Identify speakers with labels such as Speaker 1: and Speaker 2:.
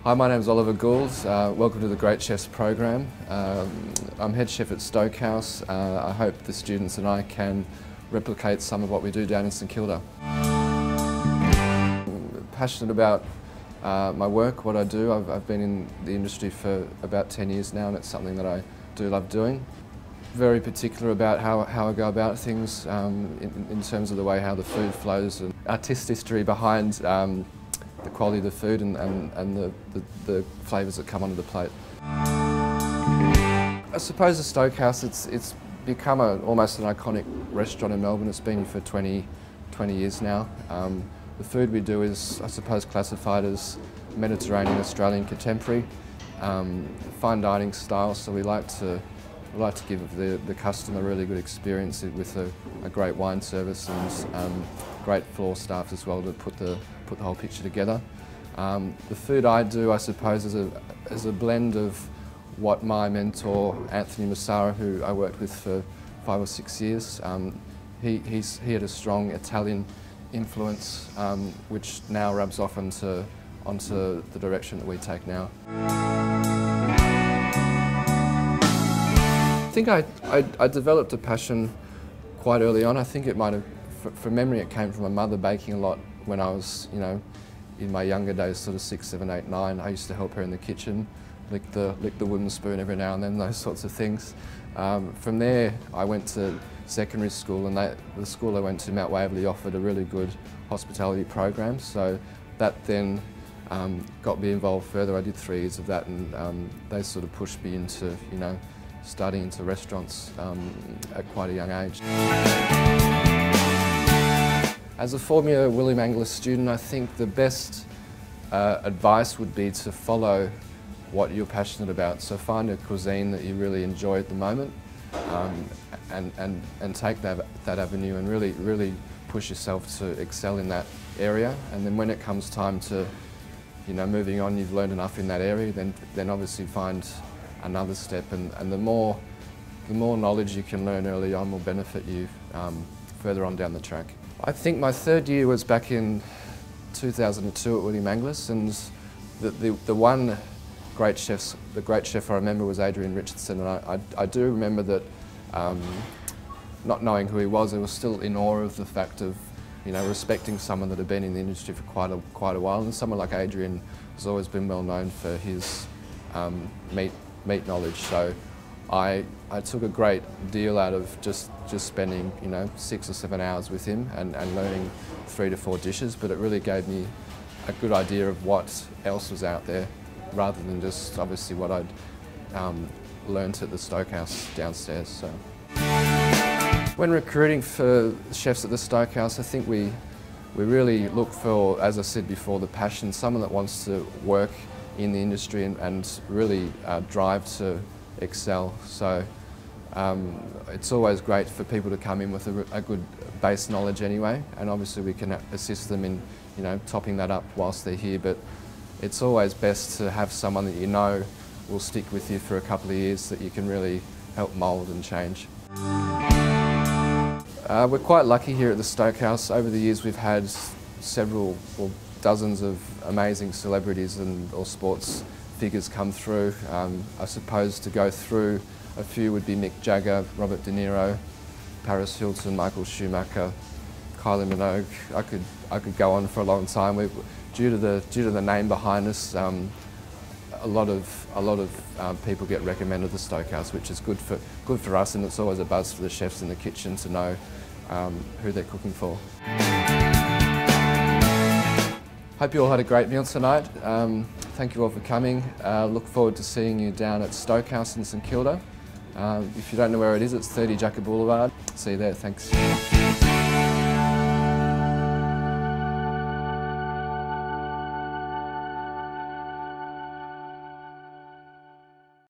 Speaker 1: Hi, my name is OliverGould. Welcome to the Great Chefs program. I'm head chef at Stokehouse. I hope the students and I can replicate some of what we do down in St Kilda. I'm passionate about my work, what I do. I've been in the industry for about 10 years now, and it's something that I do love doing. Very particular about how I go about things in terms of the way how the food flows and artistic history behind the quality of the food and the flavours that come onto the plate. I suppose the Stokehouse, it's become almost an iconic restaurant in Melbourne. It's been here for 20 years now. The food we do is, I suppose, classified as Mediterranean Australian contemporary, fine dining style, so we like to give the customer a really good experience with a great wine service and great floor staff as well to put the whole picture together. The food I do, I suppose, is a blend of what my mentor Anthony Massara, who I worked with for 5 or 6 years, he had a strong Italian influence, which now rubs off onto the direction that we take now. I think I developed a passion quite early on. I think it might have, from memory, it came from my mother baking a lot when I was, in my younger days, sort of 6, 7, 8, 9. I used to help her in the kitchen, lick the wooden spoon every now and then, those sorts of things. From there, I went to secondary school, and the school I went to, Mount Waverley, offered a really good hospitality program. So that then got me involved further. I did 3 years of that, and they sort of pushed me into, studying into restaurants at quite a young age. As a four-year William Angliss student, I think the best advice would be to follow what you're passionate about. So find a cuisine that you really enjoy at the moment, and take that avenue and really push yourself to excel in that area. And then when it comes time to, moving on, you've learned enough in that area, then obviously find another step, and the more knowledge you can learn early on will benefit you further on down the track. I think my 3rd year was back in 2002 at William Angliss, and the one great chef I remember was Adrian Richardson, and I do remember that, not knowing who he was, I was still in awe of the fact of respecting someone that had been in the industry for quite a while, and someone like Adrian has always been well known for his meat knowledge. So I took a great deal out of just spending 6 or 7 hours with him and learning 3 to 4 dishes, but it really gave me a good idea of what else was out there, rather than just obviously what I'd learnt at the Stokehouse downstairs. So when recruiting for chefs at the Stokehouse, I think we really look for, as I said before, the passion, someone that wants to work in the industry and really drive to excel. So it's always great for people to come in with a good base knowledge anyway, and obviously we can assist them in topping that up whilst they're here, but it's always best to have someone that will stick with you for a couple of years, that you can really help mould and change. We're quite lucky here at the Stokehouse. Over the years we've had several, well, dozens of amazing celebrities or sports figures come through. I suppose to go through a few would be Mick Jagger, Robert De Niro, Paris Hilton, Michael Schumacher, Kylie Minogue. I could go on for a long time. Due to the name behind us, a lot of people get recommended to the Stokehouse, which is good for us, and it's always a buzz for the chefs in the kitchen to know who they're cooking for. Hope you all had a great meal tonight. Thank you all for coming. Look forward to seeing you down at Stokehouse in St Kilda. If you don't know where it is, it's 30 Jacker Boulevard. See you there, thanks.